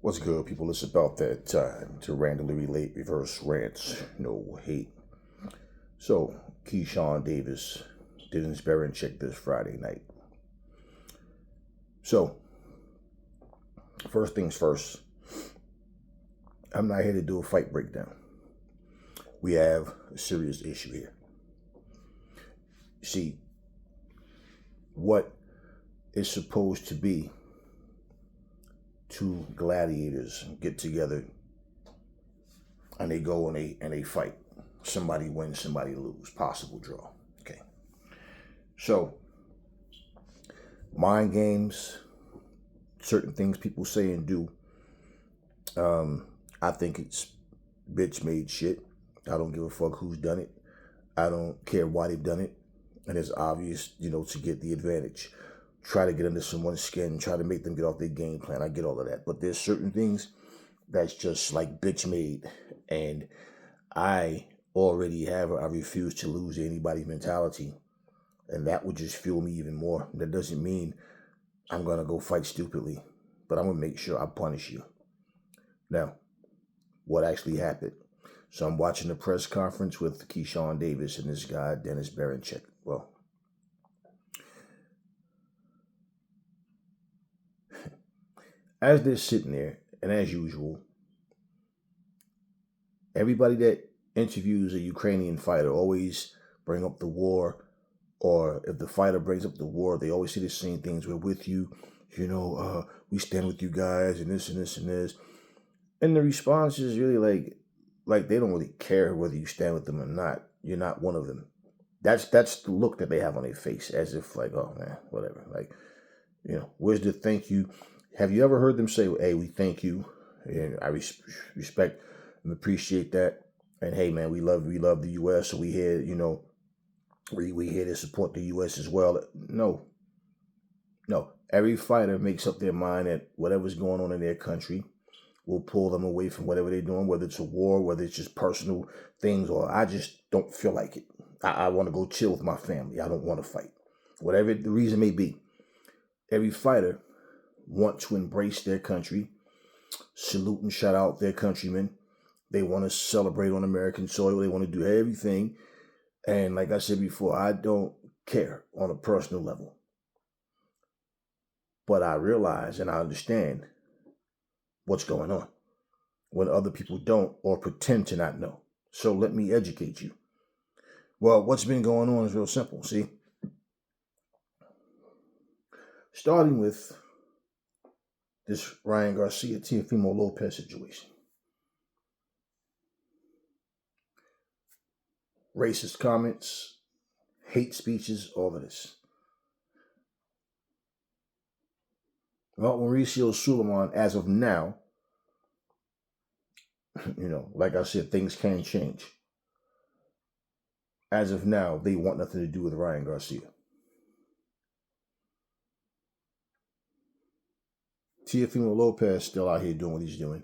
What's good, people? It's about that time to randomly relate reverse rants. No hate. So, Keshawn Davis didn't Berinchyk this Friday night. So, first things first, I'm not here to do a fight breakdown. We have a serious issue here. See, what is supposed to be two gladiators get together and they go and they fight. Somebody wins, somebody lose. Possible draw. Okay. So, mind games, certain things people say and do, I think it's bitch made shit. I don't give a fuck who's done it. I don't care why they've done it. And it's obvious, to get the advantage. Try to get under someone's skin, try to make them get off their game plan. I get all of that. But there's certain things that's just like bitch made. And I already have I refuse to lose anybody's mentality. And that would just fuel me even more. That doesn't mean I'm going to go fight stupidly. But I'm going to make sure I punish you. Now, what actually happened? So I'm watching the press conference with Keshawn Davis and this guy, Dennis Berinchyk. Well, as they're sitting there, and as usual, everybody that interviews a Ukrainian fighter always bring up the war, or if the fighter brings up the war, they always say the same things. We're with you, we stand with you guys, and this and this and this. And the response is really like they don't really care whether you stand with them or not. You're not one of them. That's the look that they have on their face, as if like, oh man, whatever. Like, where's the thank you? Have you ever heard them say, "Hey, we thank you, and I respect and appreciate that," and hey, man, we love the U.S., so we here, we here to support the U.S. as well. No. Every fighter makes up their mind that whatever's going on in their country will pull them away from whatever they're doing, whether it's a war, whether it's just personal things, or I just don't feel like it. I want to go chill with my family. I don't want to fight. Whatever the reason may be, every fighter wants to embrace their country, salute and shout out their countrymen. They want to celebrate on American soil. They want to do everything. And like I said before, I don't care on a personal level. But I realize and I understand what's going on when other people don't or pretend to not know. So let me educate you. Well, what's been going on is real simple. See, starting with this Ryan Garcia, Teofimo Lopez situation. Racist comments, hate speeches, all of this. Well, Mauricio Suleiman, as of now, like I said, things can change. As of now, they want nothing to do with Ryan Garcia. Teofimo Lopez still out here doing what he's doing.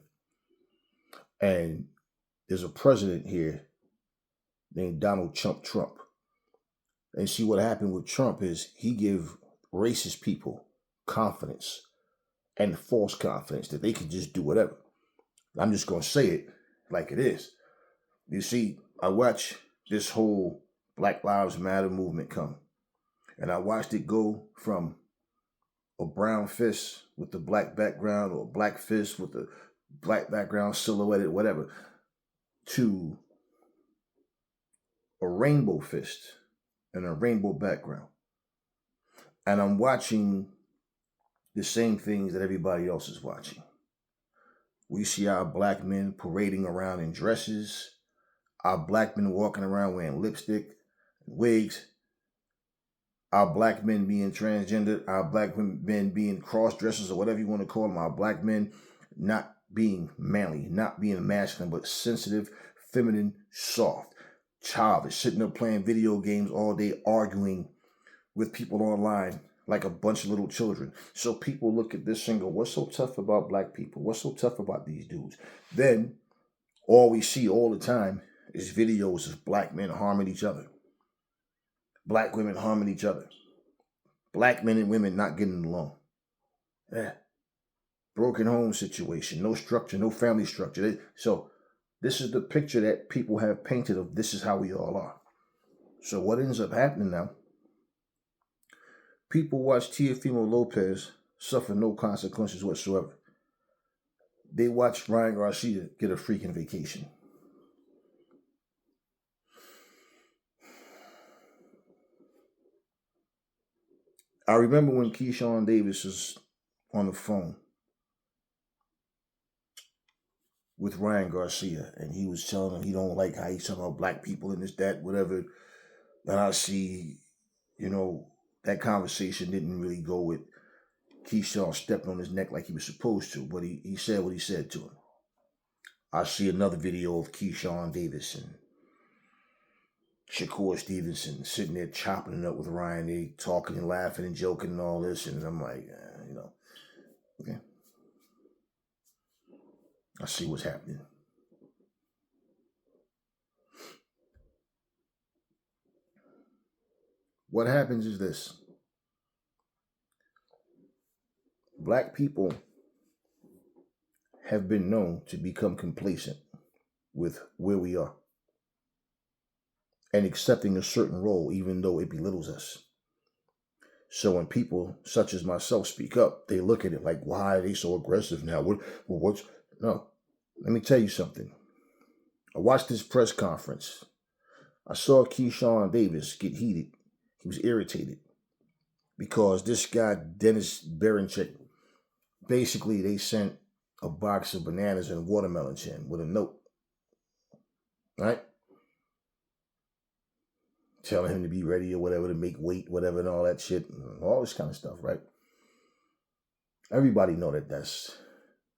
And there's a president here named Donald Trump. And see, what happened with Trump is he gave racist people confidence and false confidence that they can just do whatever. I'm just going to say it like it is. You see, I watch this whole Black Lives Matter movement come. And I watched it go from a brown fist with the black background, or a black fist with the black background silhouetted, whatever, to a rainbow fist and a rainbow background. And I'm watching the same things that everybody else is watching. We see our black men parading around in dresses, our black men walking around wearing lipstick, wigs, our black men being transgender, our black men being cross-dressers, or whatever you want to call them, our black men not being manly, not being masculine, but sensitive, feminine, soft, childish, sitting there playing video games all day, arguing with people online like a bunch of little children. So people look at this and go, what's so tough about black people? What's so tough about these dudes? Then all we see all the time is videos of black men harming each other. Black women harming each other. Black men and women not getting along. Yeah. broken home situation, no structure, no family structure. So this is the picture that people have painted of this is how we all are. So what ends up happening now, people watch Teofimo Lopez suffer no consequences whatsoever. They watch Ryan Garcia get a freaking vacation. I remember when Keshawn Davis was on the phone with Ryan Garcia, and he was telling him he don't like how he's talking about black people and this, that, whatever. And I see, that conversation didn't really go with Keshawn stepping on his neck like he was supposed to, but he said what he said to him. I see another video of Keshawn Davis and Shakur Stevenson sitting there chopping it up with Ryan. They talking and laughing and joking and all this, and I'm like, okay. I see what's happening. What happens is this. Black people have been known to become complacent with where we are and accepting a certain role even though it belittles us. So when people such as myself speak up, they look at it like, why are they so aggressive now? No, let me tell you something. I watched this press conference. I saw Keshawn Davis get heated. He was irritated because this guy, Berinchyk, basically they sent a box of bananas and watermelons to him with a note, right? Telling him to be ready or whatever, to make weight, whatever, and all that shit, all this kind of stuff, right? Everybody know that's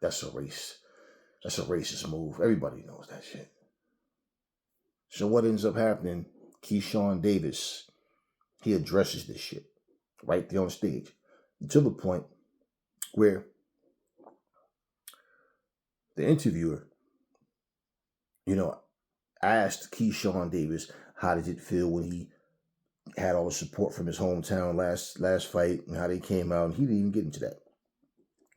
a race. That's a racist move. Everybody knows that shit. So what ends up happening, Keshawn Davis, he addresses this shit right there on stage to the point where the interviewer, asked Keshawn Davis, how did it feel when he had all the support from his hometown last fight and how they came out, and he didn't even get into that.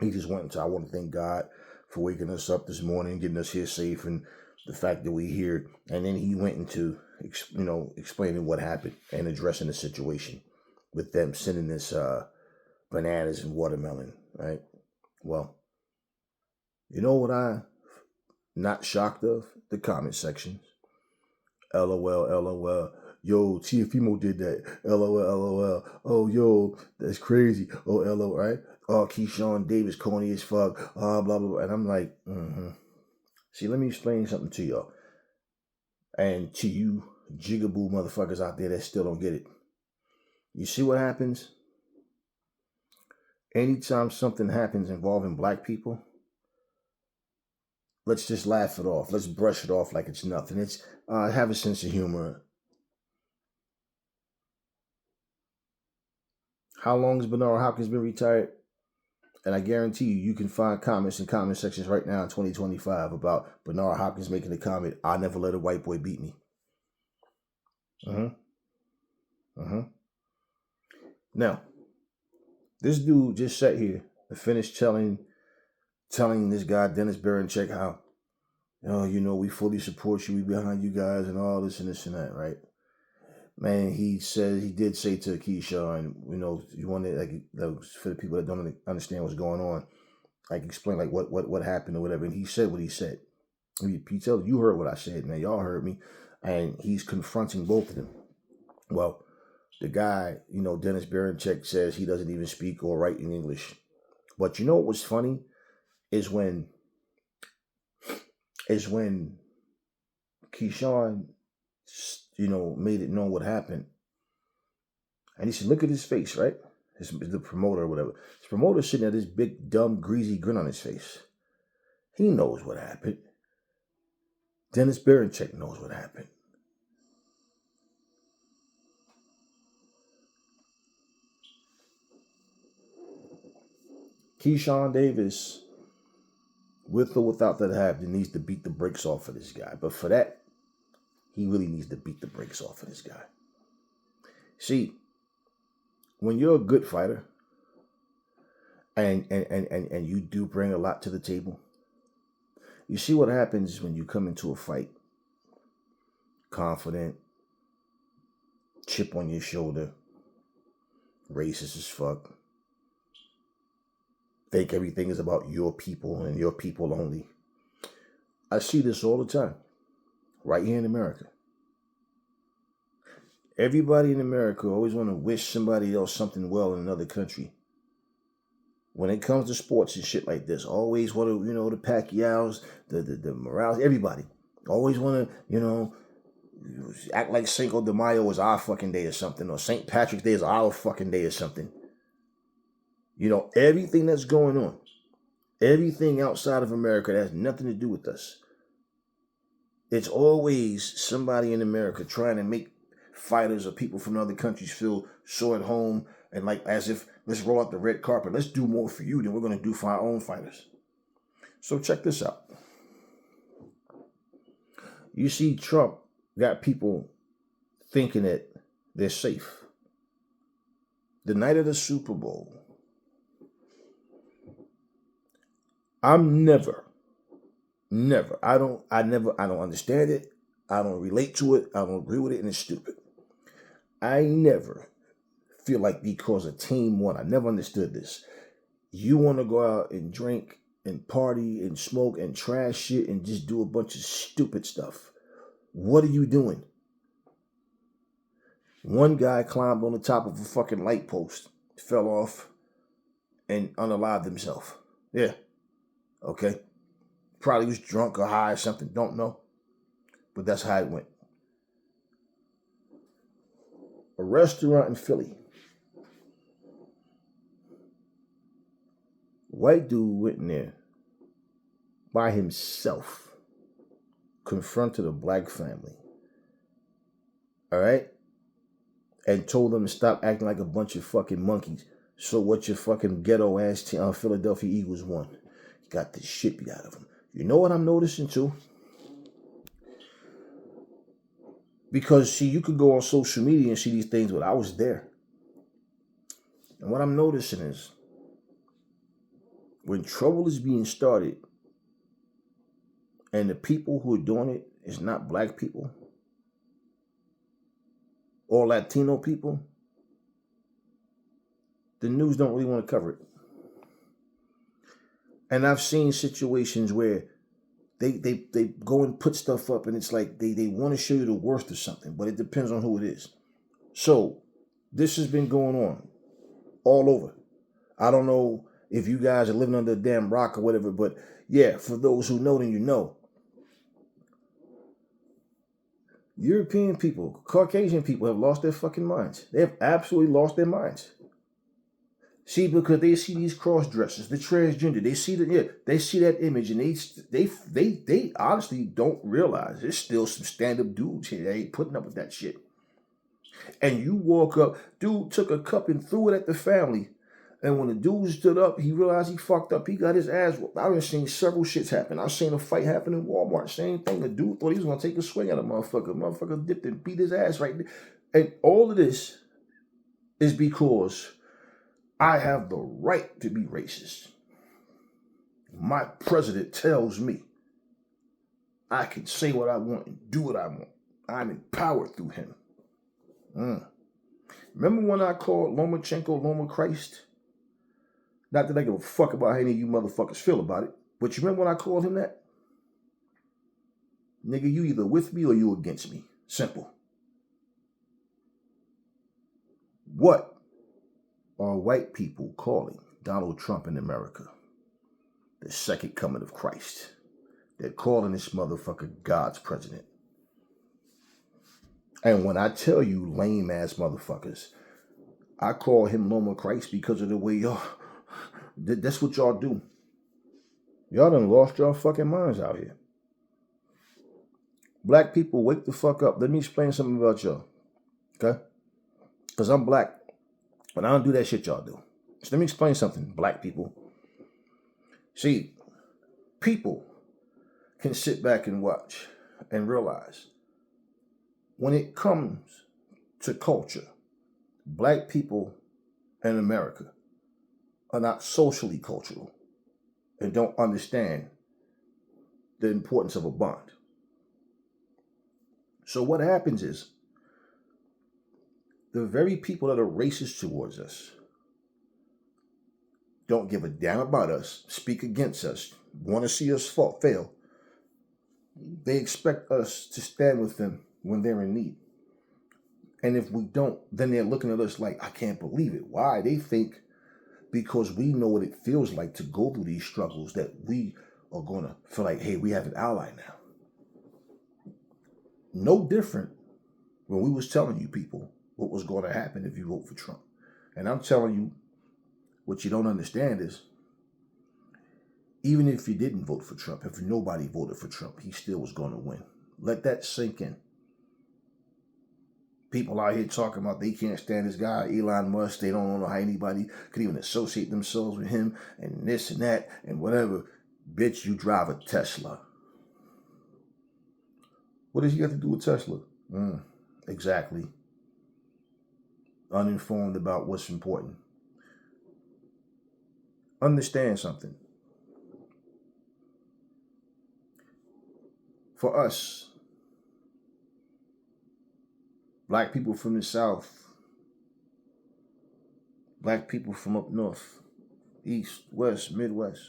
He just went into, I want to thank God for waking us up this morning, getting us here safe, and the fact that we're here. And then he went into, explaining what happened and addressing the situation with them sending this bananas and watermelon, right? Well, you know what I'm not shocked of? The comment sections. LOL, LOL. Yo, Teofimo did that. LOL, LOL. Oh, yo, that's crazy. Oh, LOL, right? Oh, Keshawn Davis, corny as fuck. Blah, blah, blah. And I'm like, See, let me explain something to y'all. And to you jigaboo motherfuckers out there that still don't get it. You see what happens? Anytime something happens involving black people, let's just laugh it off. Let's brush it off like it's nothing. It's have a sense of humor. How long has Bernard Hopkins been retired? And I guarantee you can find comments in comment sections right now in 2025 about Bernard Hopkins making the comment, I never let a white boy beat me. Now, this dude just sat here and finished telling this guy, Dennis Berinchyk, how, we fully support you, we behind you guys, and all this and this and that, right? Man, he did say to Keshawn, you want to, like, for the people that don't understand what's going on, like, explain, like, what happened or whatever. And he said what he said. He tells you heard what I said, man. Y'all heard me. And he's confronting both of them. Well, the guy, Dennis Berinchyk says he doesn't even speak or write in English. But you know what was funny is when Keshawn, made it known what happened. And he said, look at his face, right? The promoter or whatever. His promoter sitting at this big, dumb, greasy grin on his face. He knows what happened. Dennis Berinchyk knows what happened. Keshawn Davis, with or without that happening, needs to beat the brakes off of this guy. But for that, he really needs to beat the brakes off of this guy. See, when you're a good fighter and you do bring a lot to the table. You see what happens when you come into a fight confident, chip on your shoulder, racist as fuck, think everything is about your people and your people only. I see this all the time, right here in America. Everybody in America always want to wish somebody else something well in another country. When it comes to sports and shit like this, always want to, the Pacquiaos, the Morales, everybody. Always want to, act like Cinco de Mayo is our fucking day or something, or St. Patrick's Day is our fucking day or something. Everything that's going on, everything outside of America that has nothing to do with us. It's always somebody in America trying to make fighters or people from other countries feel so at home and like as if let's roll out the red carpet. Let's do more for you than we're going to do for our own fighters. So check this out. You see Trump got people thinking that they're safe. The night of the Super Bowl, I'm never, I don't understand it. I don't relate to it. I don't agree with it, and it's stupid. I never feel like because a team won, I never understood this. You want to go out and drink and party and smoke and trash shit and just do a bunch of stupid stuff. What are you doing? One guy climbed on the top of a fucking light post, fell off, and unalived himself. Yeah. Okay. Probably was drunk or high or something. Don't know. But that's how it went. A restaurant in Philly. White dude went in there by himself, confronted a black family. All right? And told them to stop acting like a bunch of fucking monkeys. So what your fucking ghetto ass Philadelphia Eagles won. You got this shit beat out of them. You know what I'm noticing too? Because, see, you could go on social media and see these things, but I was there. And what I'm noticing is, when trouble is being started, and the people who are doing it is not black people or Latino people, the news don't really want to cover it. And I've seen situations where they go and put stuff up and it's like they want to show you the worst of something, but it depends on who it is. So this has been going on all over. I don't know if you guys are living under a damn rock or whatever, but yeah, for those who know, then you know. European people, Caucasian people have lost their fucking minds. They have absolutely lost their minds. See, because they see these cross dressers, the transgender, they see that image, and they honestly don't realize there's still some stand-up dudes here that ain't putting up with that shit. And you walk up, dude took a cup and threw it at the family. And when the dude stood up, he realized he fucked up. He got his ass whooped. I've seen several shits happen. I've seen a fight happen in Walmart. Same thing. The dude thought he was going to take a swing at a motherfucker. Motherfucker dipped and beat his ass right there. And all of this is because I have the right to be racist. My president tells me I can say what I want and do what I want. I'm empowered through him. Remember when I called Lomachenko Loma Christ? Not that I give a fuck about how any of you motherfuckers feel about it. But you remember when I called him that? Nigga, you either with me or you against me. Simple. What are white people calling Donald Trump in America? The second coming of Christ. They're calling this motherfucker God's president. And when I tell you lame ass motherfuckers, I call him Loma Christ because of the way y'all, that's what y'all do. Y'all done lost y'all fucking minds out here. Black people, wake the fuck up. Let me explain something about y'all. Okay? Because I'm black. But I don't do that shit y'all do. So let me explain something, black people. See, people can sit back and watch and realize when it comes to culture, black people in America are not socially cultural and don't understand the importance of a bond. So what happens is the very people that are racist towards us, don't give a damn about us, speak against us, want to see us fail, they expect us to stand with them when they're in need. And if we don't, then they're looking at us like, I can't believe it. Why? They think because we know what it feels like to go through these struggles that we are going to feel like, hey, we have an ally now. No different when we was telling you people what was going to happen if you vote for Trump. And I'm telling you, what you don't understand is, even if you didn't vote for Trump, if nobody voted for Trump, he still was going to win. Let that sink in. People out here talking about they can't stand this guy, Elon Musk. They don't know how anybody could even associate themselves with him and this and that and whatever. Bitch, you drive a Tesla. What does he have to do with Tesla? Exactly. Uninformed about what's important. Understand something. For us, black people from the South, black people from up north, East, West, Midwest,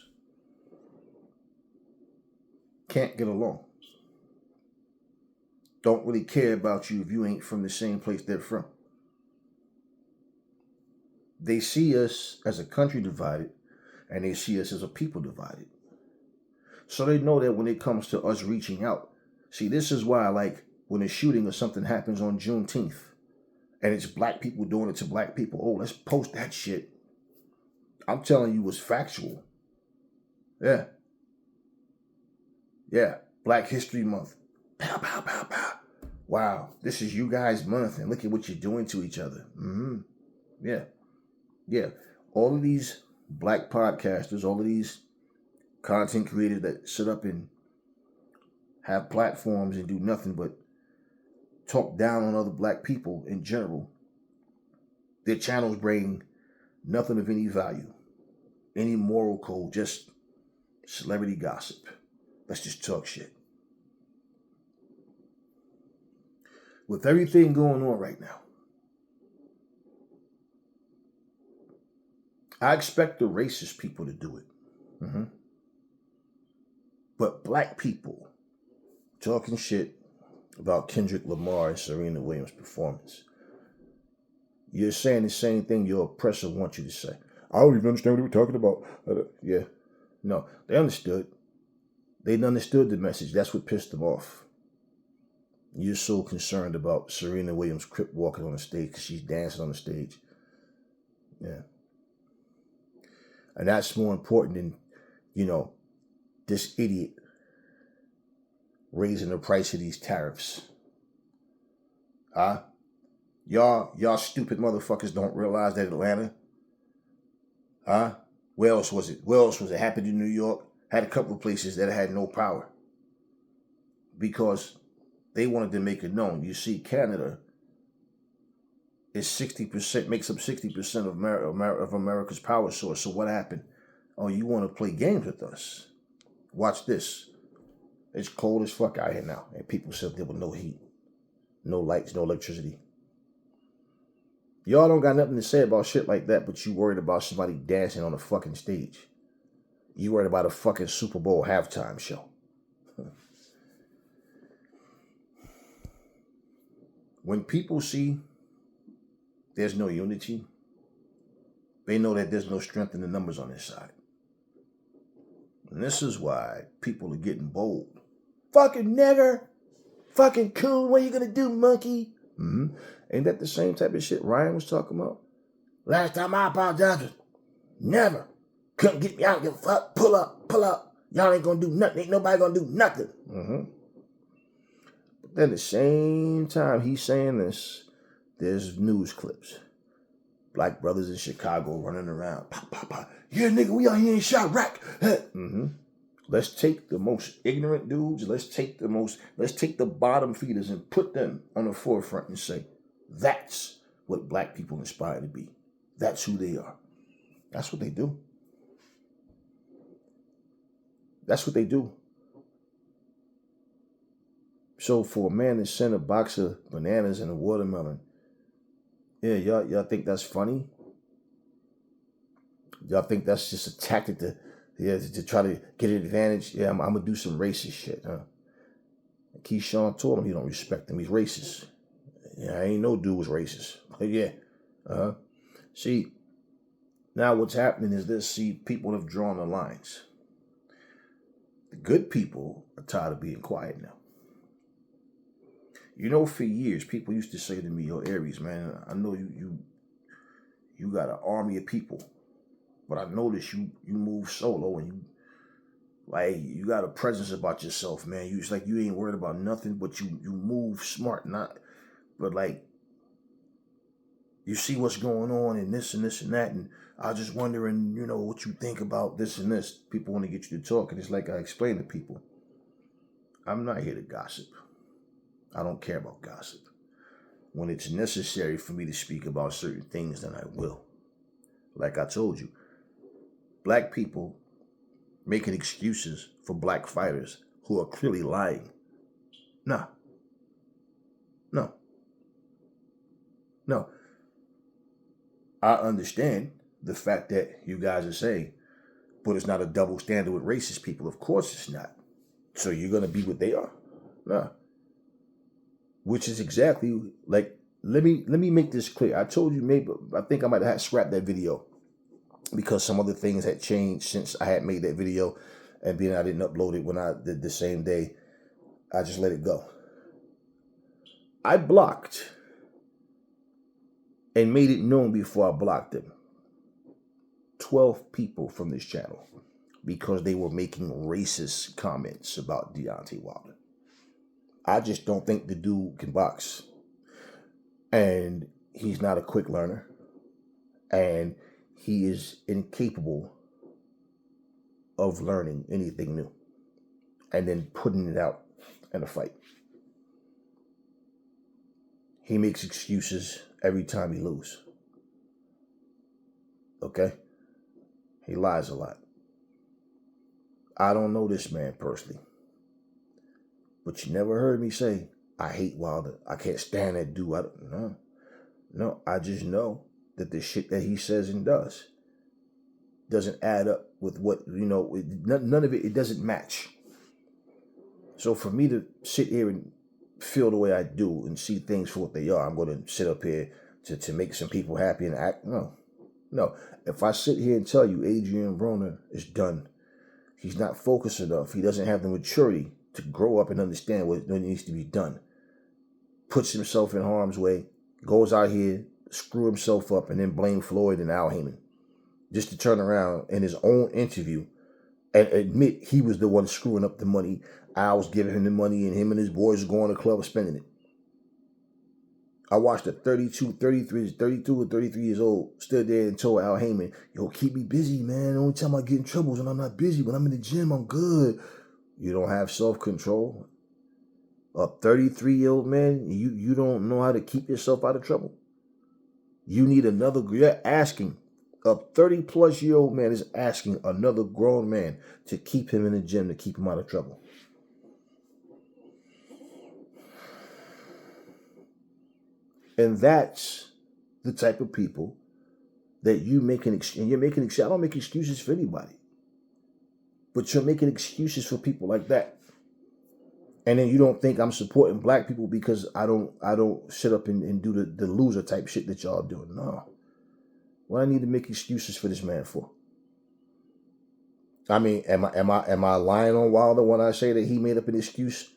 can't get along. Don't really care about you if you ain't from the same place they're from. They see us as a country divided, and they see us as a people divided. So they know that when it comes to us reaching out, see, this is why, like, when a shooting or something happens on Juneteenth, and it's black people doing it to black people, oh, let's post that shit. I'm telling you, it's factual. Yeah. Black History Month. Pow, pow, pow, pow. Wow, this is you guys' month, and look at what you're doing to each other. Yeah. All of these black podcasters, all of these content creators that sit up and have platforms and do nothing but talk down on other black people in general, their channels bring nothing of any value, any moral code, just celebrity gossip. Let's just talk shit. With everything going on right now, I expect the racist people to do it. But black people talking shit about Kendrick Lamar and Serena Williams' performance, you're saying the same thing your oppressor wants you to say. I don't even understand what they were talking about. Yeah. No, they understood. They understood the message. That's what pissed them off. You're so concerned about Serena Williams crip walking on the stage because she's dancing on the stage. Yeah. And that's more important than, this idiot raising the price of these tariffs. Y'all stupid motherfuckers don't realize that Atlanta, where else was it? Happened in New York. Had a couple of places that had no power because they wanted to make it known. You see, Canada is 60%, makes up 60% of America's power source. So what happened? Oh, you want to play games with us? Watch this. It's cold as fuck out here now, and people sit there with no heat, no lights, no electricity. Y'all don't got nothing to say about shit like that, but you worried about somebody dancing on a fucking stage. You worried about a fucking Super Bowl halftime show. When people see there's no unity, they know that there's no strength in the numbers on this side. And this is why people are getting bold. Fucking nigger. Fucking coon. What are you going to do, monkey? Ain't that the same type of shit Ryan was talking about? Last time I apologized, never. Couldn't get me out. Give a fuck. Pull up. Y'all ain't going to do nothing. Ain't nobody going to do nothing. But then at the same time he's saying this, there's news clips. Black brothers in Chicago running around. Pop, pop, pop. Yeah, nigga, we out here in Chirac. Let's take the most ignorant dudes. Let's take the bottom feeders and put them on the forefront and say, that's what black people aspire to be. That's who they are. That's what they do. That's what they do. So for a man to send a box of bananas and a watermelon, yeah, y'all think that's funny? Y'all think that's just a tactic to try to get an advantage? Yeah, I'm gonna do some racist shit, huh? Keshawn told him he don't respect him. He's racist. Yeah, I ain't no dude was racist. But yeah. See, now what's happening is this. See, people have drawn the lines. The good people are tired of being quiet now. You know, for years, people used to say to me, "Yo, Aries, man, I know you got an army of people, but I notice you move solo and you got a presence about yourself, man. It's like you ain't worried about nothing, but you move smart, but like you see what's going on and this and this and that, and I was just wondering, what you think about this and this." People want to get you to talk, and it's like I explain to people, I'm not here to gossip. I don't care about gossip. When it's necessary for me to speak about certain things, then I will. Like I told you, black people making excuses for black fighters who are clearly lying. No. I understand the fact that you guys are saying, but it's not a double standard with racist people. Of course it's not. So you're going to be what they are? No. Which is exactly like, let me make this clear. I told you, I think I might have scrapped that video because some other things had changed since I had made that video, and being I didn't upload it when I did the same day, I just let it go. I blocked and made it known before I blocked them 12 people from this channel because they were making racist comments about Deontay Wilder. I just don't think the dude can box. And he's not a quick learner. And he is incapable of learning anything new and then putting it out in a fight. He makes excuses every time he loses. Okay? He lies a lot. I don't know this man personally. But you never heard me say, I hate Wilder. I can't stand that dude. No, I just know that the shit that he says and does doesn't add up with what, none of it doesn't match. So for me to sit here and feel the way I do and see things for what they are, I'm going to sit up here to make some people happy and act. No. If I sit here and tell you Adrian Broner is done, he's not focused enough. He doesn't have the maturity to grow up and understand what needs to be done. Puts himself in harm's way, goes out here, screw himself up, and then blame Floyd and Al Heyman. Just to turn around in his own interview and admit he was the one screwing up the money. Al was giving him the money, and him and his boys were going to the club and spending it. I watched a 32 or 33 years old stood there and told Al Heyman, "Yo, keep me busy, man. The only time I get in trouble is when I'm not busy. When I'm in the gym, I'm good." You don't have self-control. A 33-year-old man, you don't know how to keep yourself out of trouble. You need another. You're asking. A 30-plus-year-old man is asking another grown man to keep him in the gym, to keep him out of trouble. And that's the type of people that you make and you're making. I don't make excuses for anybody, but you're making excuses for people like that. And then you don't think I'm supporting black people because I don't sit up and do the loser type shit that y'all doing. No. What I need to make excuses for this man for? I mean, am I lying on Wilder when I say that he made up an excuse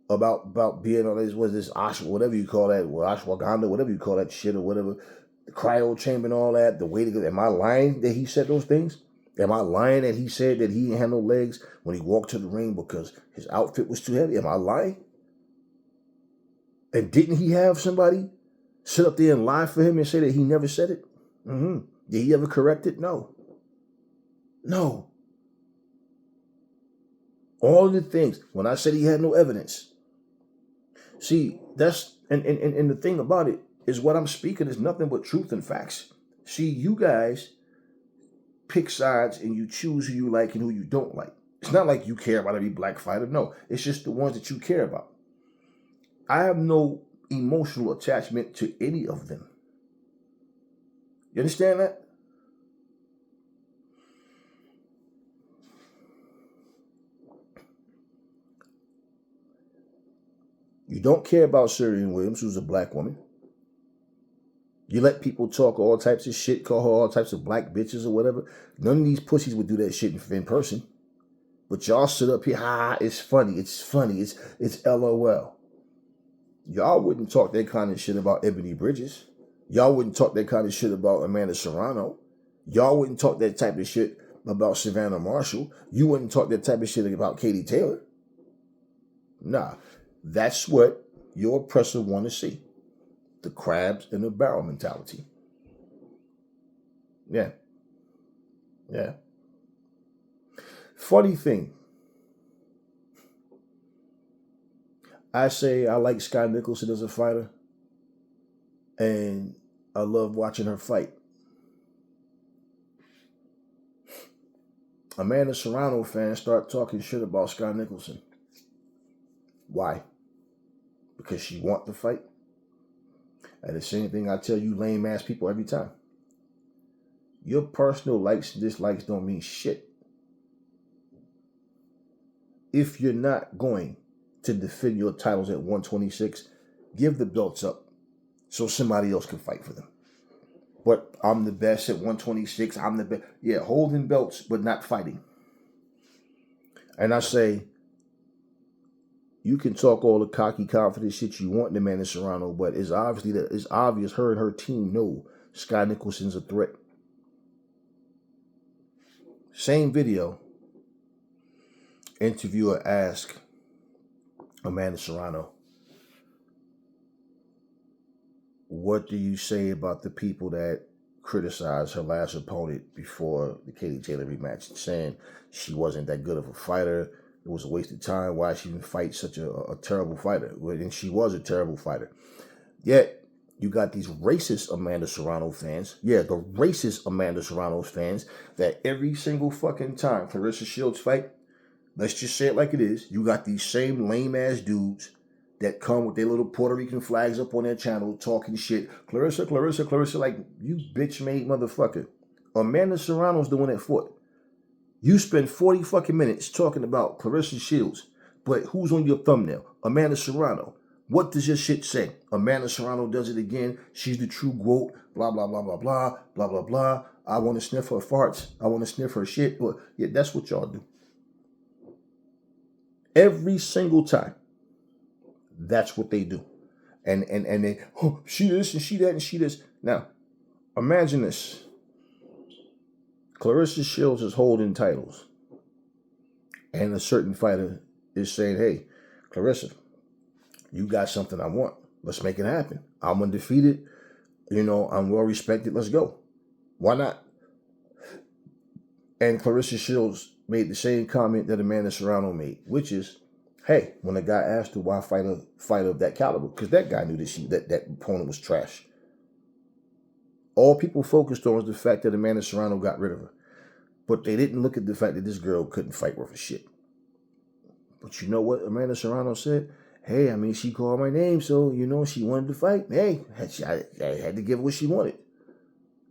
about being on this, whatever you call that, ashwagandha, whatever you call that shit or whatever, the cryo chamber and all that, the way to go. Am I lying that he said those things? Am I lying that he said that he didn't have no legs when he walked to the ring because his outfit was too heavy? Am I lying? And didn't he have somebody sit up there and lie for him and say that he never said it? Did he ever correct it? No. All of the things, when I said he had no evidence. See, that's, and the thing about it is what I'm speaking is nothing but truth and facts. See, you guys pick sides and you choose who you like and who you don't like. It's not like you care about every black fighter. No, it's just the ones that you care about. I have no emotional attachment to any of them. You understand that? You don't care about Serena Williams, who's a black woman. You let people talk all types of shit, call her all types of black bitches or whatever. None of these pussies would do that shit in person. But y'all sit up here, it's funny, it's LOL. Y'all wouldn't talk that kind of shit about Ebony Bridges. Y'all wouldn't talk that kind of shit about Amanda Serrano. Y'all wouldn't talk that type of shit about Savannah Marshall. You wouldn't talk that type of shit about Katie Taylor. Nah, that's what your oppressor want to see. The crabs in the barrel mentality. Yeah. Funny thing. I say I like Sky Nicholson as a fighter. And I love watching her fight. Amanda Serrano fans start talking shit about Sky Nicholson. Why? Because she want the fight? And the same thing I tell you lame ass people every time. Your personal likes and dislikes don't mean shit. If you're not going to defend your titles at 126, give the belts up so somebody else can fight for them. But I'm the best at 126. I'm the best. Yeah, holding belts, but not fighting. And I say, you can talk all the cocky, confident shit you want in Amanda Serrano, but it's obvious her and her team know Sky Nicholson's a threat. Same video, interviewer asked Amanda Serrano, what do you say about the people that criticized her last opponent before the Katie Taylor rematch, saying she wasn't that good of a fighter, it was a waste of time, why she even fight such a terrible fighter? And she was a terrible fighter. Yet, you got these racist Amanda Serrano fans, the racist Amanda Serrano fans, that every single fucking time Clarissa Shields fight, let's just say it like it is, you got these same lame-ass dudes that come with their little Puerto Rican flags up on their channel talking shit. Clarissa, like, you bitch-made motherfucker. Amanda Serrano's the one that fought. You spend 40 fucking minutes talking about Clarissa Shields, but who's on your thumbnail? Amanda Serrano. What does your shit say? Amanda Serrano does it again. She's the true GOAT. Blah, blah, blah, blah, blah, blah, blah, blah. I want to sniff her farts. I want to sniff her shit. Well, yeah, that's what y'all do. Every single time. That's what they do. And they, she this and she that and she this. Now, imagine this. Clarissa Shields is holding titles. And a certain fighter is saying, hey, Clarissa, you got something I want. Let's make it happen. I'm undefeated. I'm well respected. Let's go. Why not? And Clarissa Shields made the same comment that Amanda Serrano made, which is, hey, when a guy asked her why fight of that caliber, because that guy knew that opponent was trash. All people focused on was the fact that Amanda Serrano got rid of her. But they didn't look at the fact that this girl couldn't fight worth a shit. But you know what Amanda Serrano said? Hey, she called my name, so, she wanted to fight. Hey, I had to give her what she wanted.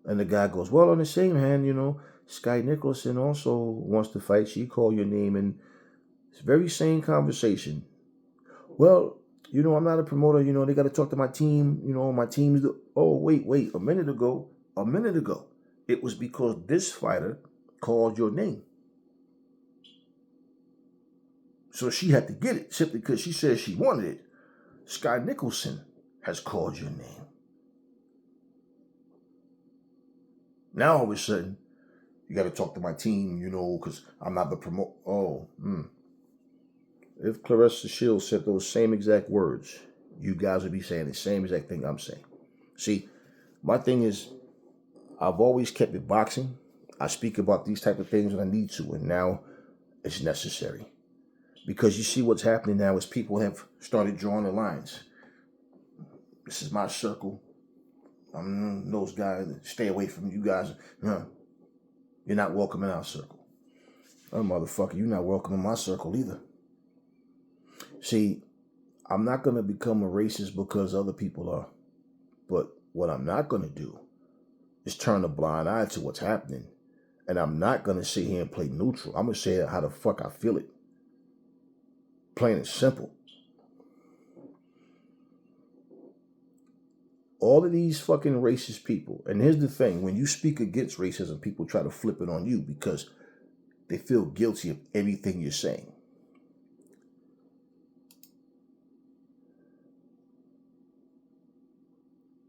And the guy goes, well, on the same hand, Sky Nicholson also wants to fight. She called your name, and it's very same conversation. Well, I'm not a promoter. They got to talk to my team. My team is wait. A minute ago, it was because this fighter called your name. So she had to get it simply because she said she wanted it. Sky Nicholson has called your name. Now all of a sudden, you got to talk to my team, because I'm not the promoter. If Clarissa Shields said those same exact words, you guys would be saying the same exact thing I'm saying. See, my thing is, I've always kept it boxing. I speak about these type of things when I need to, and now it's necessary. Because you see what's happening now is people have started drawing the lines. This is my circle. I'm those guys. Stay away from you guys. You're not welcome in our circle. Oh, motherfucker, you're not welcome in my circle either. See, I'm not going to become a racist because other people are. But what I'm not going to do is turn a blind eye to what's happening. And I'm not going to sit here and play neutral. I'm going to say how the fuck I feel it. Plain and simple. All of these fucking racist people. And here's the thing. When you speak against racism, people try to flip it on you because they feel guilty of everything you're saying.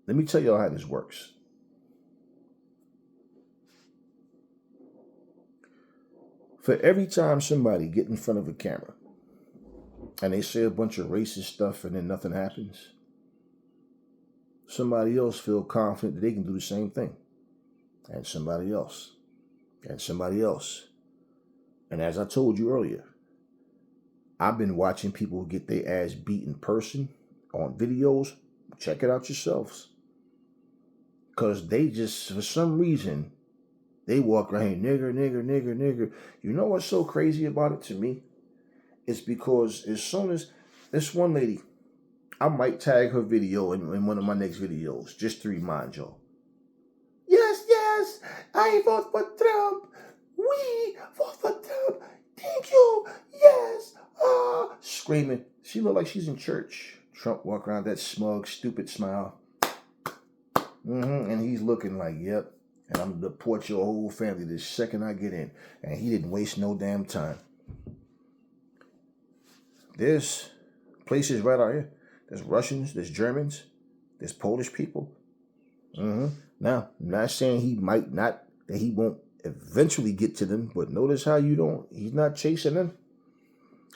Let me tell y'all how this works. For every time somebody get in front of a camera and they say a bunch of racist stuff and then nothing happens, somebody else feel confident that they can do the same thing. And somebody else. And somebody else. And as I told you earlier, I've been watching people get their ass beat in person on videos. Check it out yourselves. Because they just, for some reason, they walk around here, nigger, nigger, nigger, nigger. You know what's so crazy about it to me? It's because as soon as this one lady, I might tag her video in one of my next videos, just to remind y'all. Yes, yes, I vote for Trump. We vote for Trump. Thank you. Yes. Screaming. She look like she's in church. Trump walk around that smug, stupid smile. And he's looking like, yep. And I'm going to deport your whole family the second I get in. And he didn't waste no damn time. There's places right out here. There's Russians, there's Germans, there's Polish people. Now, I'm not saying he might not, that he won't eventually get to them, but notice how he's not chasing them.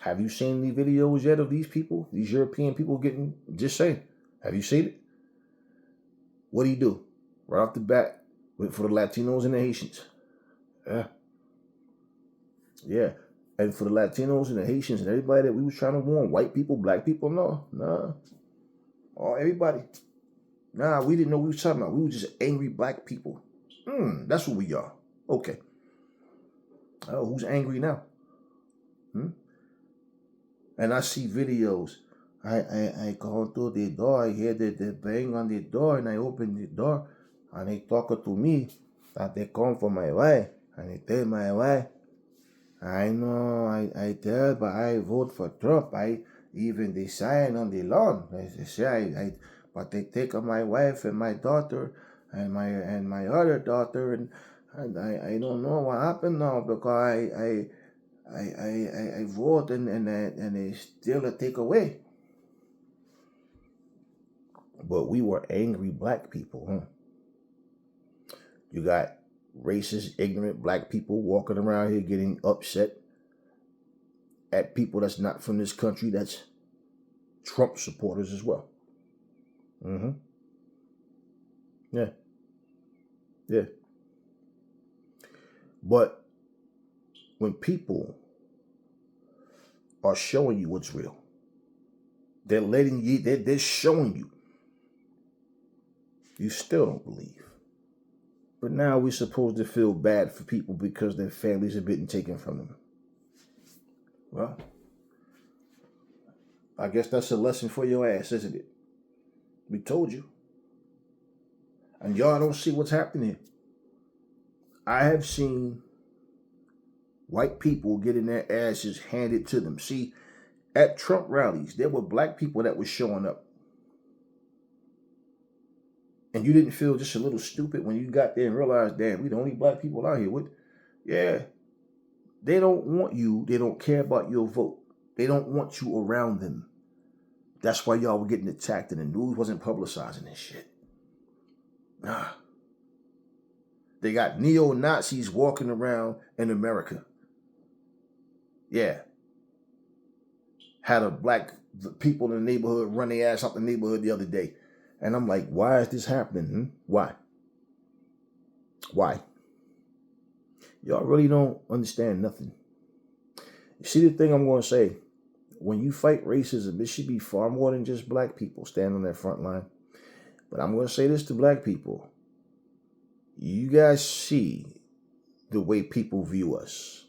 Have you seen any videos yet of these people, these European people getting, just saying, have you seen it? What do? Right off the bat, for the Latinos and the Haitians. Yeah. And for the Latinos and the Haitians and everybody that we was trying to warn, white people, black people, no. Oh, everybody. Nah, we didn't know what we were talking about. We were just angry black people. That's what we are. Okay. Oh, who's angry now? And I see videos. I go to the door. I hear the bang on the door, and I open the door, and they talk to me that they come for my wife, and they tell my wife, I know, I tell, but I vote for Trump. I even the sign on the lawn. They say but they take my wife and my daughter and my other daughter, and I don't know what happened now because I vote and they still take away. But we were angry black people, You got racist, ignorant black people walking around here getting upset at people that's not from this country, that's Trump supporters as well. Yeah. But when people are showing you what's real, they're letting you, they're showing you, you still don't believe. But now we're supposed to feel bad for people because their families have been taken from them. Well, I guess that's a lesson for your ass, isn't it? We told you. And y'all don't see what's happening here. I have seen white people getting their asses handed to them. See, at Trump rallies, there were black people that were showing up. And you didn't feel just a little stupid when you got there and realized, damn, we the only black people out here with. Yeah. They don't want you. They don't care about your vote. They don't want you around them. That's why y'all were getting attacked and the news wasn't publicizing this shit. Nah. They got neo-Nazis walking around in America. Yeah. Had a black people in the neighborhood run their ass out the neighborhood the other day. And I'm like, why is this happening? Why? Y'all really don't understand nothing. You see the thing I'm going to say? When you fight racism, it should be far more than just black people standing on that front line. But I'm going to say this to black people. You guys see the way people view us.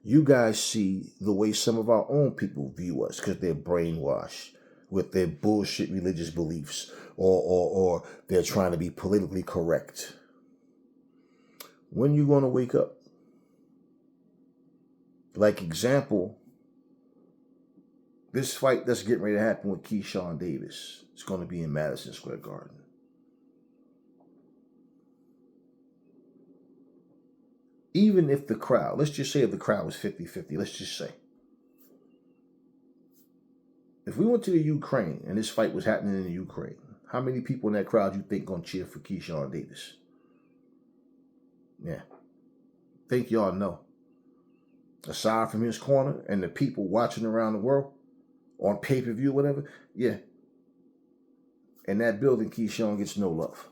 You guys see the way some of our own people view us because they're brainwashed with their bullshit religious beliefs, or they're trying to be politically correct. When you gonna wake up? Like example, this fight that's getting ready to happen with Keshawn Davis. It's going to be in Madison Square Garden. Even if the crowd, let's just say if the crowd was 50-50, let's just say. If we went to the Ukraine and this fight was happening in the Ukraine, how many people in that crowd you think going to cheer for Keshawn Davis? Yeah. Think y'all know. Aside from his corner and the people watching around the world on pay-per-view or whatever, yeah. In that building, Keshawn gets no love.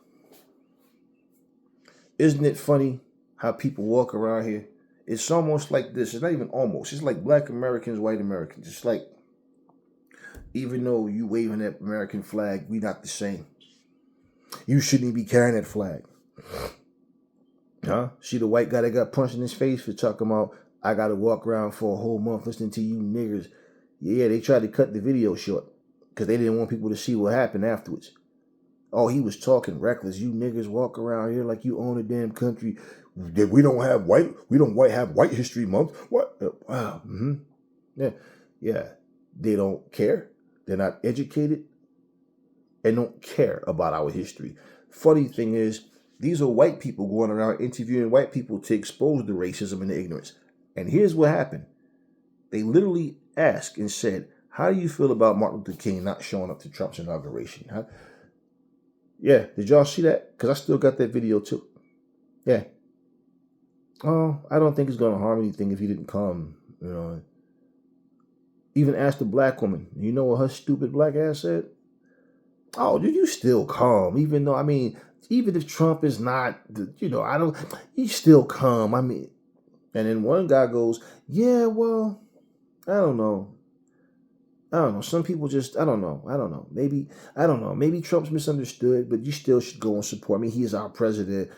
Isn't it funny how people walk around here? It's almost like this. It's not even almost. It's like black Americans, white Americans. It's like, even though you waving that American flag, we not the same. You shouldn't even be carrying that flag. Huh? See the white guy that got punched in his face for talking about, I got to walk around for a whole month listening to you niggers. Yeah, they tried to cut the video short because they didn't want people to see what happened afterwards. Oh, he was talking reckless. You niggers walk around here like you own a damn country. We don't have white history month. What? Wow. Yeah. They don't care. They're not educated and don't care about our history. Funny thing is, these are white people going around interviewing white people to expose the racism and the ignorance. And here's what happened. They literally asked and said, how do you feel about Martin Luther King not showing up to Trump's inauguration? Huh? Yeah, did y'all see that? Because I still got that video too. Yeah. Oh, I don't think it's going to harm anything if he didn't come. You know. Even asked the black woman. You know what her stupid black ass said? Oh, did you still come? Even though, even if Trump is not, you still come. And then one guy goes, yeah, well, I don't know. Some people just, I don't know. Maybe Trump's misunderstood, but you still should go and support. He is our president.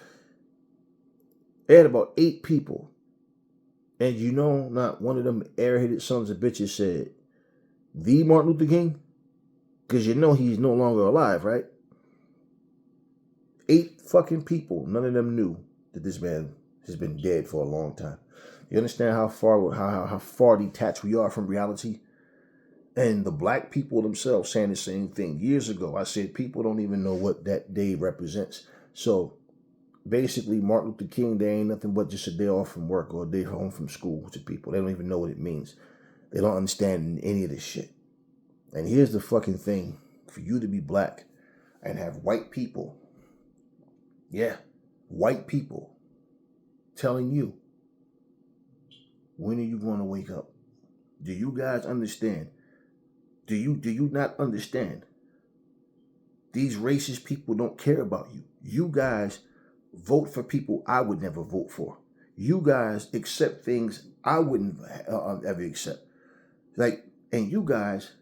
They had about 8 people. And not one of them airheaded sons of bitches said, the Martin Luther King? Because he's no longer alive, right? 8 fucking people. None of them knew that this man has been dead for a long time. You understand how far detached we are from reality? And the black people themselves saying the same thing. Years ago, I said people don't even know what that day represents. So basically, Martin Luther King Day ain't nothing but just a day off from work or a day home from school to people. They don't even know what it means. They don't understand any of this shit. And here's the fucking thing. For you to be black and have white people, white people telling you, when are you going to wake up? Do you guys understand? Do you not understand? These racist people don't care about you. You guys vote for people I would never vote for. You guys accept things I wouldn't ever accept. And you guys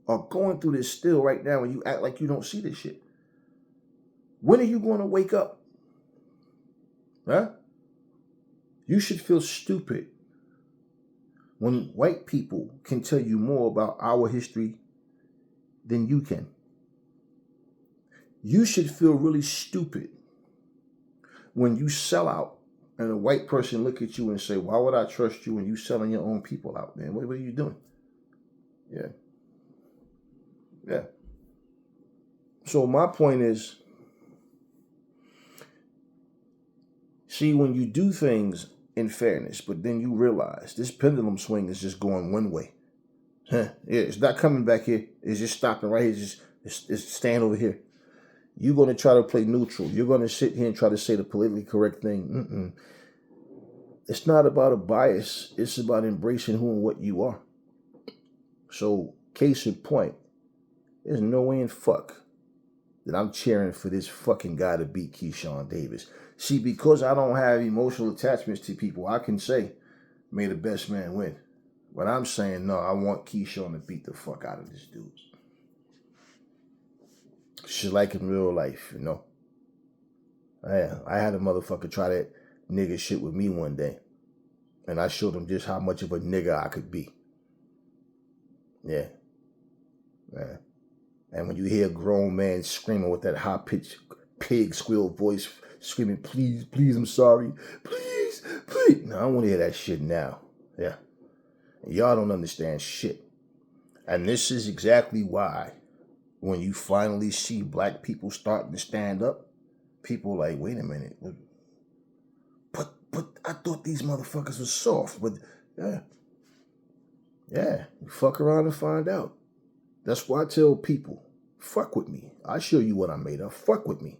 are going through this still right now and you act like you don't see this shit. When are you going to wake up? Huh? You should feel stupid when white people can tell you more about our history than you can. You should feel really stupid when you sell out and a white person look at you and say, why would I trust you when you selling your own people out, man? What are you doing? Yeah. So my point is, see, when you do things in fairness, but then you realize this pendulum swing is just going one way. It's not coming back here. It's just stopping right here. It's staying over here. You're going to try to play neutral. You're going to sit here and try to say the politically correct thing. It's not about a bias. It's about embracing who and what you are. So, case in point, there's no way in fuck that I'm cheering for this fucking guy to beat Keshawn Davis. See, because I don't have emotional attachments to people, I can say, may the best man win. But I'm saying, no, I want Keshawn to beat the fuck out of this dude. Shit like in real life, I had a motherfucker try that nigga shit with me one day. And I showed them just how much of a nigga I could be. Yeah. Man. And when you hear a grown man screaming with that high-pitched pig squeal voice, screaming, please, please, I'm sorry. Please, please. No, I don't want to hear that shit now. Yeah. Y'all don't understand shit. And this is exactly why when you finally see black people starting to stand up, people are like, wait a minute. But I thought these motherfuckers were soft. But yeah, you fuck around and find out. That's why I tell people, fuck with me. I show you what I'm made of. Fuck with me.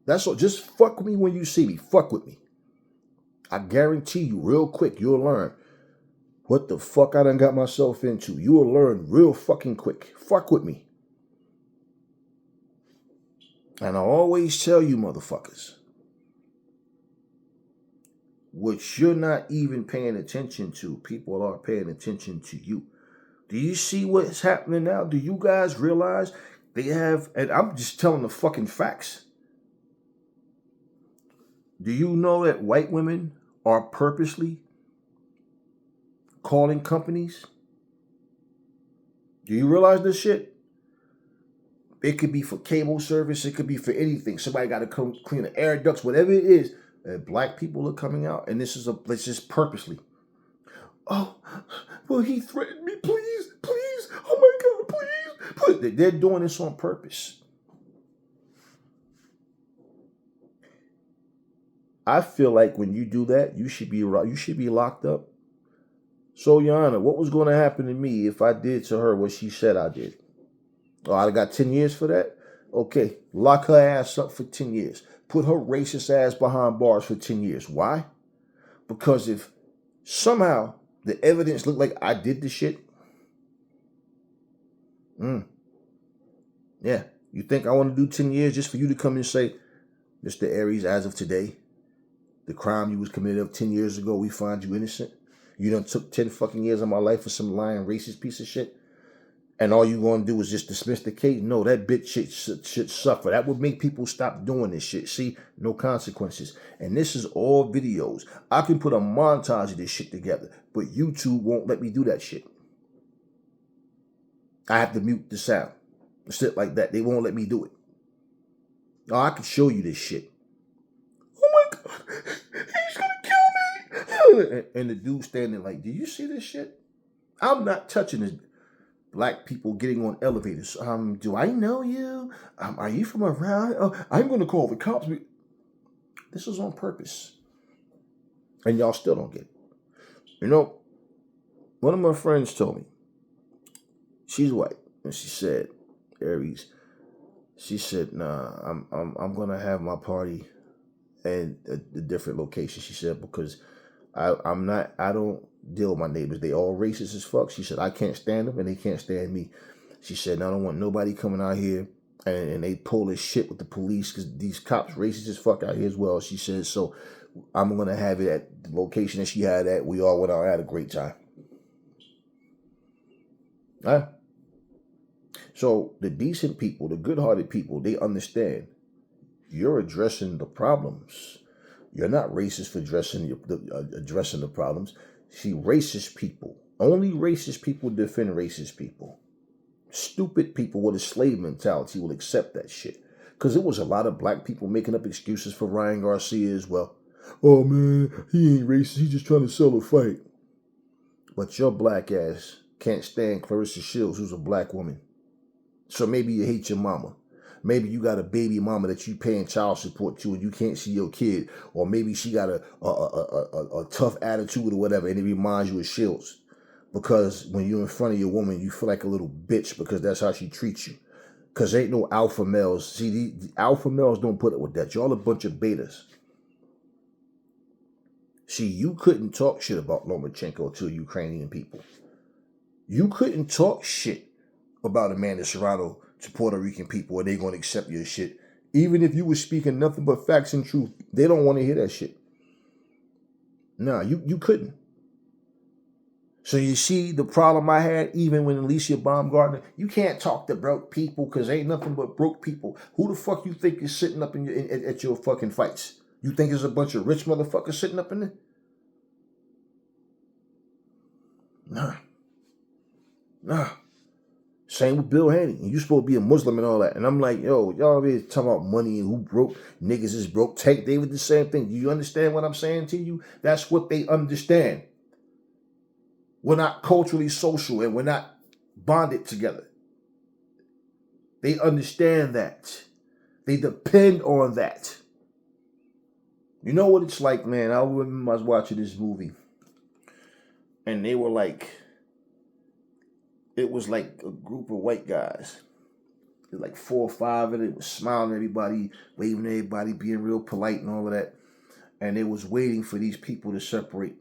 That's all. Just fuck with me when you see me. Fuck with me. I guarantee you real quick, you'll learn what the fuck I done got myself into. You will learn real fucking quick. Fuck with me. And I always tell you motherfuckers, what you're not even paying attention to, people are paying attention to you. Do you see what's happening now? Do you guys realize they have, and I'm just telling the fucking facts. Do you know that white women are purposely calling companies? Do you realize this shit? It could be for cable service. It could be for anything. Somebody got to come clean the air ducts, whatever it is. Black people are coming out, and this is just purposely. Oh, well, he threatened me. Please, please. Oh my God, please. They're doing this on purpose. I feel like when you do that, you should be locked up. So, Your Honor, what was going to happen to me if I did to her what she said I did? Oh, I got 10 years for that? Okay, lock her ass up for 10 years. Put her racist ass behind bars for 10 years. Why? Because if somehow the evidence looked like I did the shit, yeah, you think I want to do 10 years just for you to come and say, Mr. Aries, as of today, the crime you was committed of 10 years ago, we find you innocent? You done took 10 fucking years of my life for some lying racist piece of shit? And all you gonna do is just dismiss the case? No, that bitch shit should suffer. That would make people stop doing this shit. See, no consequences. And this is all videos. I can put a montage of this shit together, but YouTube won't let me do that shit. I have to mute the sound. Shit like that. They won't let me do it. Oh, I can show you this shit. Oh my God, he's gonna kill me. And the dude standing like, do you see this shit? I'm not touching this. Black people getting on elevators. Do I know you? Are you from around? Oh, I'm going to call the cops. This is on purpose. And y'all still don't get it. You know, one of my friends told me, she's white, and she said, Aries, she said, nah, I'm going to have my party in a different location. She said, because I don't deal with my neighbors. They all racist as fuck. She said, I can't stand them and they can't stand me. She said, I don't want nobody coming out here and they pull this shit with the police because these cops racist as fuck out here as well. She said, so I'm going to have it at the location that she had at. We all went out and had a great time. Huh? So the decent people, the good-hearted people, they understand you're addressing the problems. You're not racist for addressing the problems. See, racist people, only racist people defend racist people. Stupid people with a slave mentality will accept that shit. Because there was a lot of black people making up excuses for Ryan Garcia as well. Oh man, he ain't racist, he's just trying to sell a fight. But your black ass can't stand Clarissa Shields, who's a black woman. So maybe you hate your mama. Maybe you got a baby mama that you paying child support to and you can't see your kid. Or maybe she got a tough attitude or whatever and it reminds you of Shields. Because when you're in front of your woman, you feel like a little bitch because that's how she treats you. Because ain't no alpha males. See, the alpha males don't put up with that. Y'all a bunch of betas. See, you couldn't talk shit about Lomachenko to Ukrainian people. You couldn't talk shit about Amanda Serrano to Puerto Rican people and they going to accept your shit. Even if you were speaking nothing but facts and truth, they don't want to hear that shit. Nah, you couldn't. So you see the problem I had even when Alicia Baumgartner, you can't talk to broke people because ain't nothing but broke people. Who the fuck you think is sitting up at your fucking fights? You think there's a bunch of rich motherfuckers sitting up in there? Nah. Nah. Same with Bill Haney. You supposed to be a Muslim and all that. And I'm like, yo, y'all be talking about money and who broke. Niggas is broke. Tank David, the same thing. Do you understand what I'm saying to you? That's what they understand. We're not culturally social and we're not bonded together. They understand that. They depend on that. You know what it's like, man? I remember I was watching this movie. And they were like, it was like a group of white guys. There was like 4 or 5 of them. It was smiling at everybody, waving at everybody, being real polite and all of that. And they was waiting for these people to separate.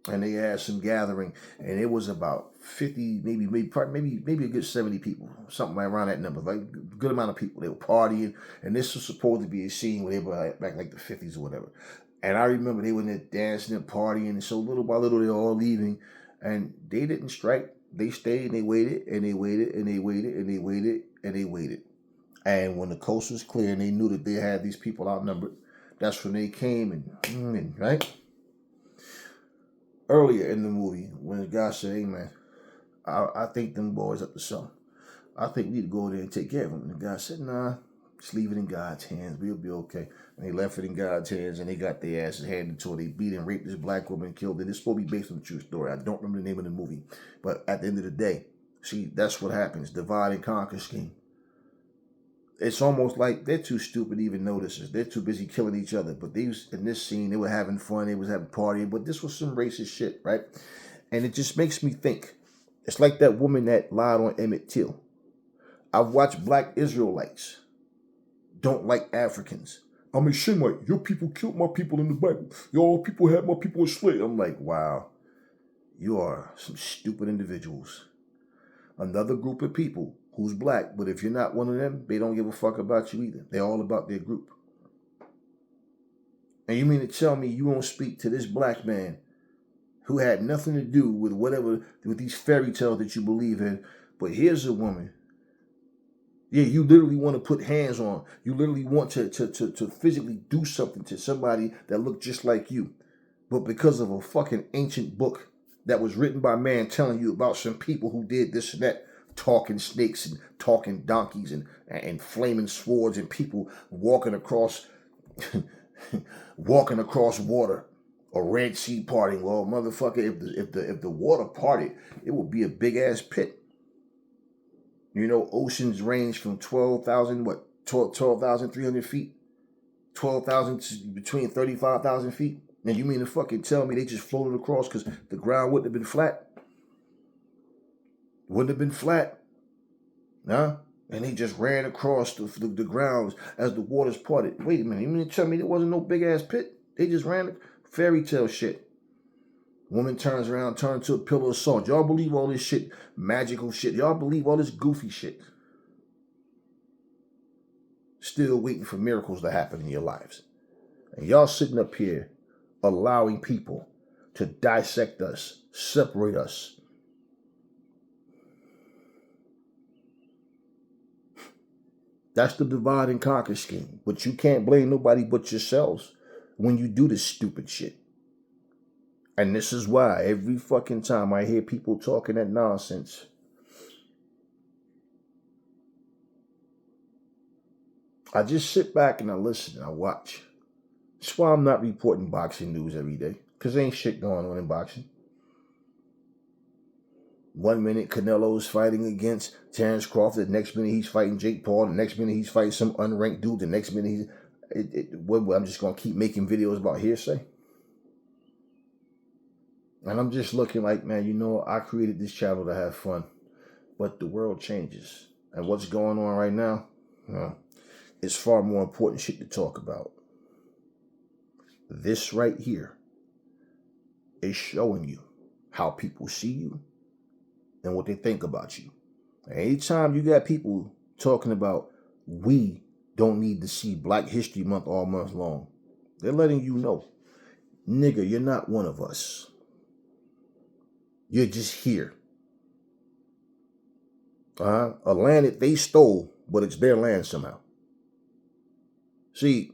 And they had some gathering, and it was about 50, maybe a good 70 people, something like around that number, like a good amount of people. They were partying, and this was supposed to be a scene where they were back like the 50s or whatever. And I remember they were in there dancing and partying, and so little by little they were all leaving, and they didn't strike. They stayed and they waited and they waited and they waited and they waited and they waited. And when the coast was clear and they knew that they had these people outnumbered, that's when they came and right? Earlier in the movie, when the guy said, hey man, I think them boys up to something. I think we need to go over there and take care of them. And the guy said, nah, just leave it in God's hands. We'll be okay. And they left it in God's hands and they got their asses handed to her. They beat and raped this black woman and killed her. It's supposed to be based on a true story. I don't remember the name of the movie. But at the end of the day, see, that's what happens. Divide and conquer scheme. It's almost like they're too stupid to even notice this. They're too busy killing each other. But these in this scene, they were having fun. They was having partying. But this was some racist shit, right? And it just makes me think. It's like that woman that lied on Emmett Till. I've watched black Israelites don't like Africans. I'm a Shemite. Your people killed my people in the Bible. Your people had my people enslaved. I'm like, wow. You are some stupid individuals. Another group of people who's black, but if you're not one of them, they don't give a fuck about you either. They're all about their group. And you mean to tell me you won't speak to this black man who had nothing to do with with these fairy tales that you believe in, but here's a woman. Yeah, you literally want to put hands on. You literally want to physically do something to somebody that looked just like you. But because of a fucking ancient book that was written by man telling you about some people who did this and that, talking snakes and talking donkeys and flaming swords and people walking across water or Red Sea parting. Well, motherfucker, if the water parted, it would be a big ass pit. You know, oceans range from 12,300 feet, 12,000 between 35,000 feet. Now you mean to fucking tell me they just floated across because the ground wouldn't have been flat? Wouldn't have been flat, huh? And they just ran across the grounds as the waters parted. Wait a minute, you mean to tell me there wasn't no big ass pit? They just ran fairy tale shit. Woman turns around, turns to a pillar of salt. Y'all believe all this shit, magical shit. Y'all believe all this goofy shit. Still waiting for miracles to happen in your lives. And y'all sitting up here allowing people to dissect us, separate us. That's the divide and conquer scheme. But you can't blame nobody but yourselves when you do this stupid shit. And this is why every fucking time I hear people talking that nonsense, I just sit back and I listen and I watch. That's why I'm not reporting boxing news every day. Because ain't shit going on in boxing. 1 minute Canelo's fighting against Terrence Crawford. The next minute he's fighting Jake Paul. The next minute he's fighting some unranked dude. The next minute I'm just going to keep making videos about hearsay. And I'm just looking like, man, you know, I created this channel to have fun. But the world changes. And what's going on right now, it's far more important shit to talk about. This right here is showing you how people see you and what they think about you. Anytime you got people talking about we don't need to see Black History Month all month long, they're letting you know, nigga, you're not one of us. You're just here. A land that they stole, but it's their land somehow. See,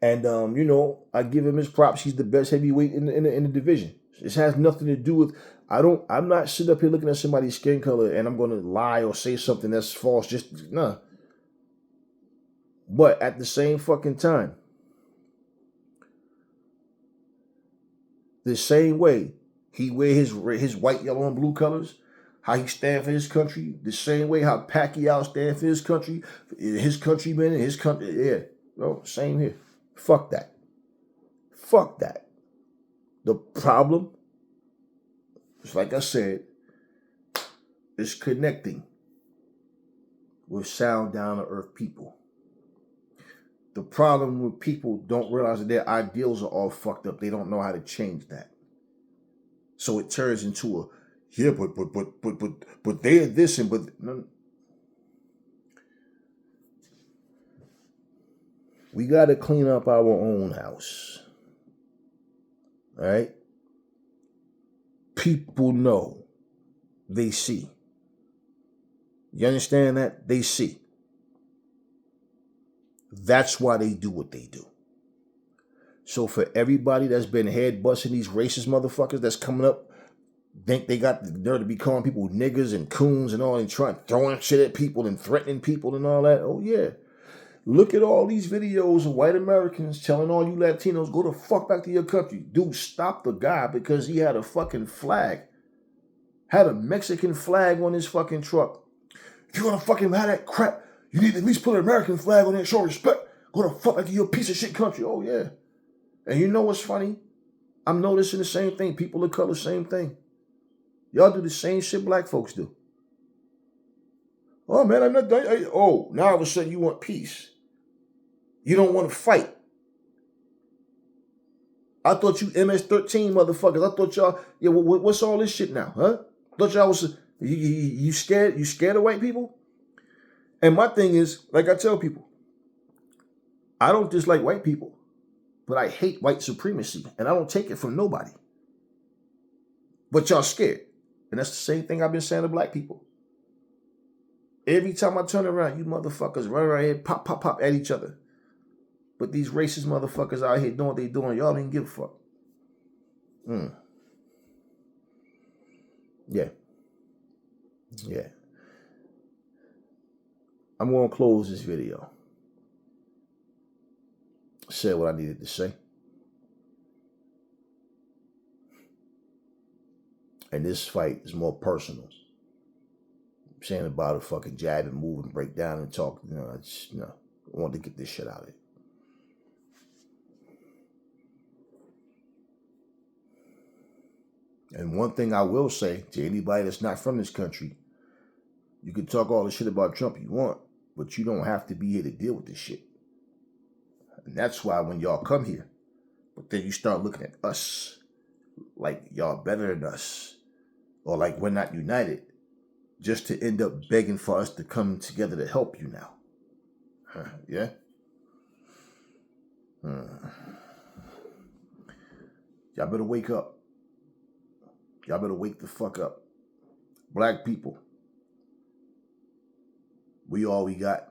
And you know, I give him his props. He's the best heavyweight in the division. This has nothing to do with. I'm not sitting up here looking at somebody's skin color and I'm going to lie or say something that's false. Just nah. But at the same fucking time, the same way he wear his white, yellow, and blue colors, how he stand for his country, the same way how Pacquiao stand for his country, his countrymen, and his country. Yeah, no, same here. Fuck that. Fuck that. The problem, just like I said, is connecting with sound down to earth people. The problem with people don't realize that their ideals are all fucked up. They don't know how to change that. So it turns into a yeah, but they're this and but no. We got to clean up our own house. All right? People know. They see. You understand that? They see. That's why they do what they do. So for everybody that's been head busting these racist motherfuckers that's coming up, think they got the nerve to be calling people niggers and coons and all and throwing shit at people and threatening people and all that. Oh yeah. Look at all these videos of white Americans telling all you Latinos, go the fuck back to your country. Dude, stop the guy because he had a fucking flag. Had a Mexican flag on his fucking truck. If you're gonna fucking have that crap, you need to at least put an American flag on there and show respect. Go the fuck back to your piece of shit country. Oh yeah. And you know what's funny? I'm noticing the same thing. People of color, same thing. Y'all do the same shit black folks do. Oh man, I'm not done. Oh, now all of a sudden you want peace. You don't want to fight. I thought you MS-13 motherfuckers. I thought y'all, yeah, what's all this shit now, huh? Thought y'all was, you scared of white people? And my thing is, like I tell people, I don't dislike white people, but I hate white supremacy, and I don't take it from nobody. But y'all scared. And that's the same thing I've been saying to black people. Every time I turn around, you motherfuckers run around here, pop at each other. But these racist motherfuckers out here doing what they doing, y'all didn't give a fuck. Yeah. Yeah. I'm going to close this video. Said what I needed to say. And this fight is more personal. I'm saying about a fucking jab and move and break down and talk. I wanted to get this shit out of it. And one thing I will say to anybody that's not from this country, you can talk all the shit about Trump you want, but you don't have to be here to deal with this shit. And that's why when y'all come here, but then you start looking at us like y'all better than us, or like we're not united, just to end up begging for us to come together to help you now. Yeah? Y'all better wake up. Y'all better wake the fuck up. Black people, we all we got.